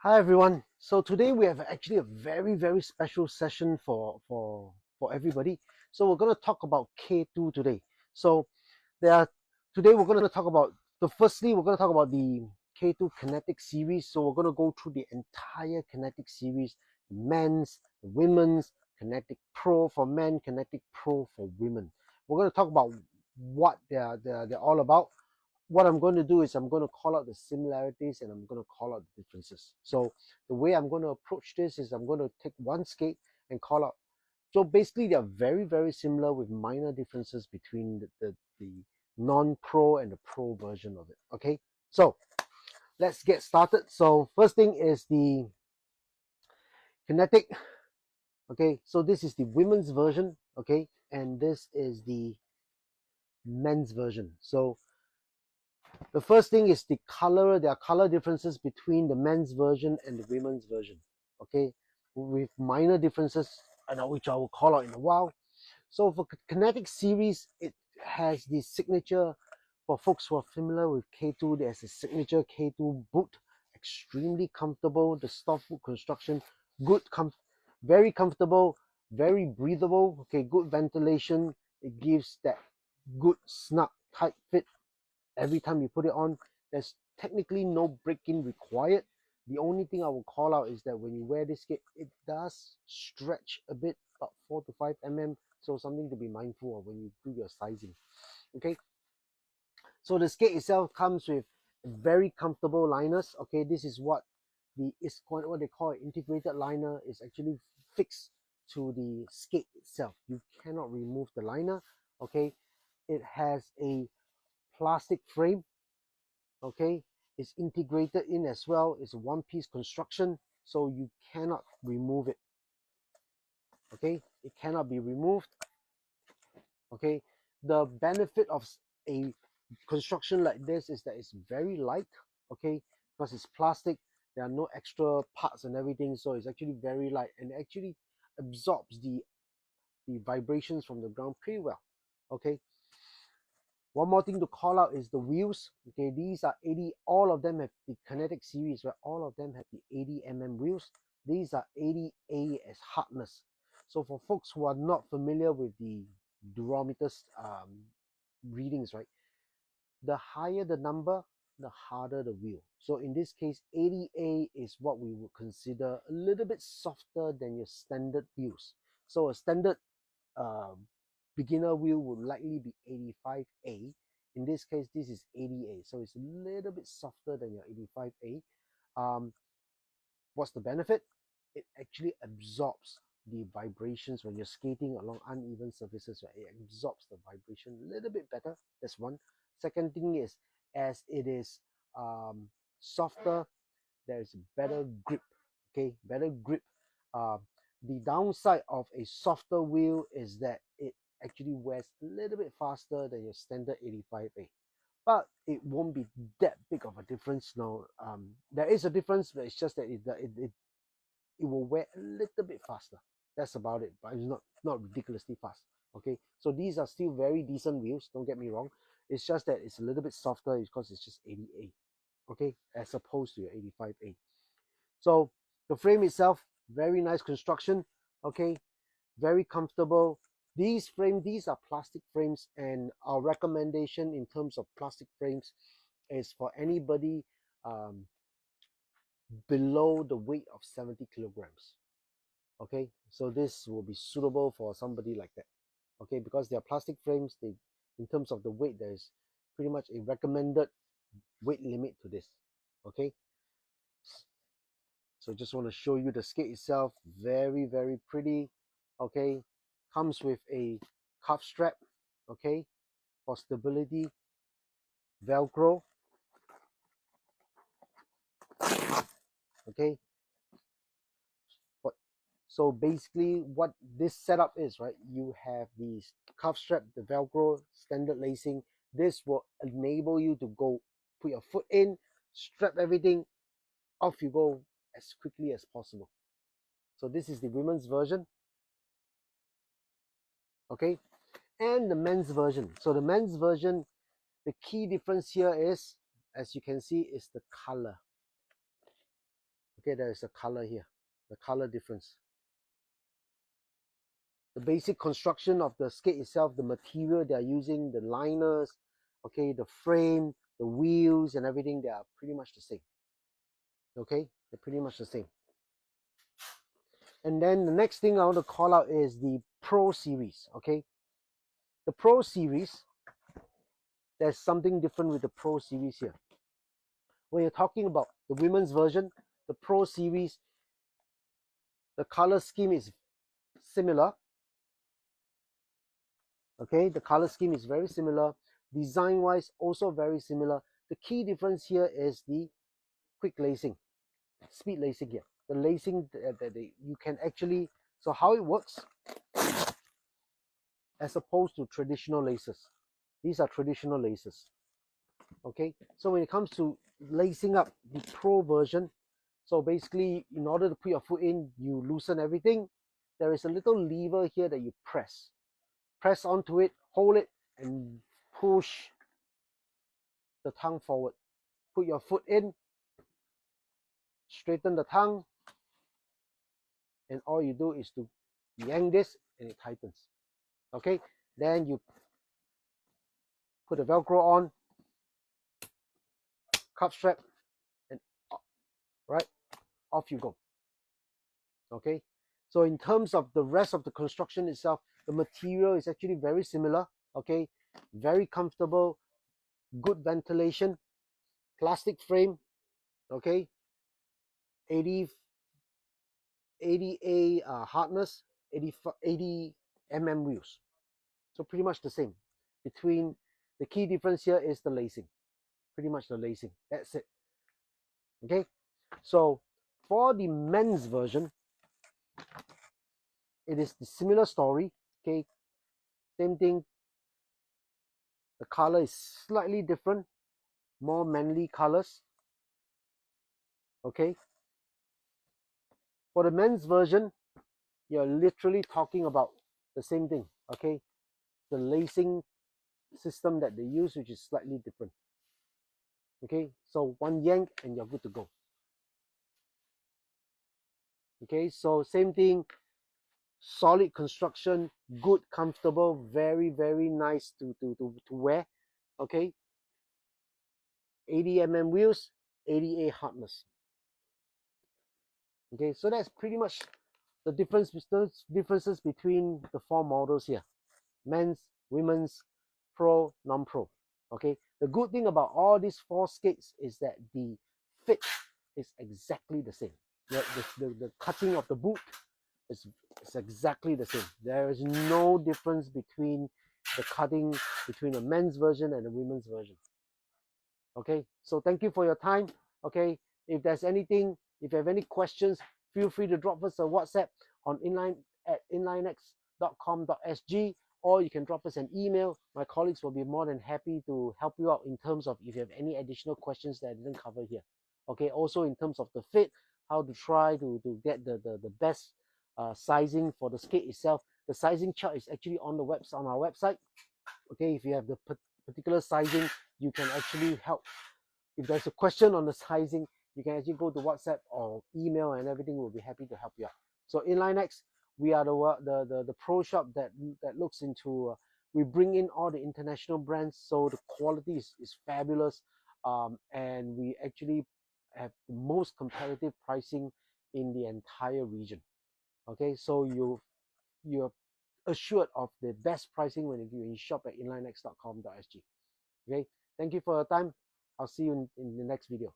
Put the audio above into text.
Hi everyone. So today we have actually a very special session for everybody. So we're going to talk about K2 today. So today we're going to talk about we're going to talk about the K2 Kinetic series. So we're going to go through the entire Kinetic series, men's, women's, Kinetic Pro for men, Kinetic Pro for women. We're going to talk about what they're all about. What I'm going to do is I'm going to call out the similarities and I'm going to call out the differences. So the way I'm going to approach this is I'm going to take one skate and call out. So basically they're very similar with minor differences between the non-pro and the pro version of it. Okay, so let's get started. So first thing is the kinetic. Okay, so this is the women's version. Okay, and this is the men's version. So the first thing is the color. There are color differences between the men's version and the women's version. Okay, with minor differences, which I will call out in a while. So for Kinetic series, it has the signature. For folks who are familiar with K2, there's a signature K2 boot, extremely comfortable. The Softboot construction, very comfortable, very breathable. Okay, good ventilation. It gives that good snug tight fit every time you put it on. There's technically no break-in required. The only thing I will call out is that when you wear this skate, it does stretch a bit, about 4 to 5 mm. So something to be mindful of when you do your sizing. Okay. So the skate itself comes with very comfortable liners. Okay, this is what what they call an integrated liner. Is actually fixed to the skate itself. You cannot remove the liner. Okay, it has a plastic frame. Okay, it's integrated in as well. It's a one-piece construction, so you cannot remove it. Okay, it cannot be removed. Okay, the benefit of a construction like this is that it's very light. Okay, because it's plastic, there are no extra parts and everything, so it's actually very light and it actually absorbs the vibrations from the ground pretty well. Okay, one more thing to call out is the wheels. Okay, these are 80, all of them have the Kinetic series where all of them have the 80 mm wheels. These are 80A as hardness. So for folks who are not familiar with the durometers readings, right, the higher the number, the harder the wheel. So in this case, 80A is what we would consider a little bit softer than your standard wheels. So a standard uh, beginner wheel would likely be 85A. In this case, this is 80A, so it's a little bit softer than your 85A. What's the benefit? It actually absorbs the vibrations when you're skating along uneven surfaces. Right? It absorbs the vibration a little bit better. That's one. Second thing is, as it is softer, there is better grip. Okay, better grip. The downside of a softer wheel is that it actually wears a little bit faster than your standard 85A, but it won't be that big of a difference. Now, there is a difference, but it's just that it will wear a little bit faster. That's about it, but it's not ridiculously fast. Okay, so these are still very decent wheels, don't get me wrong. It's just that it's a little bit softer because it's just 80A, okay, as opposed to your 85A. So the frame itself, very nice construction. Okay, very comfortable. These are plastic frames, and our recommendation in terms of plastic frames is for anybody below the weight of 70 kilograms. Okay, so this will be suitable for somebody like that. Okay, because they are plastic frames, they, in terms of the weight, there is pretty much a recommended weight limit to this. Okay, so just want to show you the skate itself. Very pretty. Okay, comes with a cuff strap. Okay, for stability. Velcro. Okay, so basically what this setup is, right, you have the cuff strap, the Velcro, standard lacing. This will enable you to go put your foot in, strap everything, off you go as quickly as possible. So this is the women's version. Okay, and the men's version. So the men's version, the key difference here is, as you can see, is the color. Okay, there is a color here, the color difference. The basic construction of the skate itself, the material they are using, the liners, okay, the frame, the wheels and everything, they are pretty much the same. Okay, they're pretty much the same. And then the next thing I want to call out is the Pro Series. Okay, the Pro Series, there's something different with the Pro Series here. When you're talking about the women's version, the Pro Series, the color scheme is similar. Okay, the color scheme is very similar. Design wise, also very similar. The key difference here is the quick lacing, speed lacing here. The lacing that you can actually, so how it works, as opposed to traditional laces. These are traditional laces. Okay, so when it comes to lacing up the Pro version, so basically in order to put your foot in, you loosen everything. There is a little lever here that you press onto it, hold it, and push the tongue forward. Put your foot in, straighten the tongue, and all you do is to yank this and it tightens. Okay, then you put the Velcro on, cup strap, and right, off you go. Okay, so in terms of the rest of the construction itself, the material is actually very similar. Okay, very comfortable, good ventilation, plastic frame. Okay, 80A hardness, 80 mm wheels. So pretty much the same. Between the key difference here is the lacing. Pretty much the lacing. That's it. Okay, so for the men's version, it is the similar story. Okay, same thing. The color is slightly different, more manly colors. Okay, for the men's version, you're literally talking about the same thing. Okay, the lacing system that they use, which is slightly different. Okay, so one yank and you're good to go. Okay, so same thing, solid construction, good, comfortable, very, very nice to wear. Okay, 80 mm wheels, 80A hardness. Okay, so that's pretty much the differences between the four models here: men's, women's, pro, non-pro. Okay, the good thing about all these four skates is that the fit is exactly the same. The cutting of the boot is exactly the same. There is no difference between the cutting between the men's version and the women's version. Okay, so thank you for your time. Okay, if there's anything, if you have any questions, feel free to drop us a WhatsApp on inlinex@inlinex.com.sg, or you can drop us an email. My colleagues will be more than happy to help you out in terms of if you have any additional questions that I didn't cover here. Okay, also in terms of the fit, how to try to get the best sizing for the skate itself. The sizing chart is actually on the on our website. Okay, if you have the particular sizing, you can actually help. If there's a question on the sizing, you can actually go to WhatsApp or email, and everything will be happy to help you out. So InlineX, we are the pro shop that looks into. We bring in all the international brands, so the quality is fabulous, and we actually have the most competitive pricing in the entire region. Okay, so you're assured of the best pricing when you shop at inlinex.com.sg. Okay, thank you for your time. I'll see you in the next video.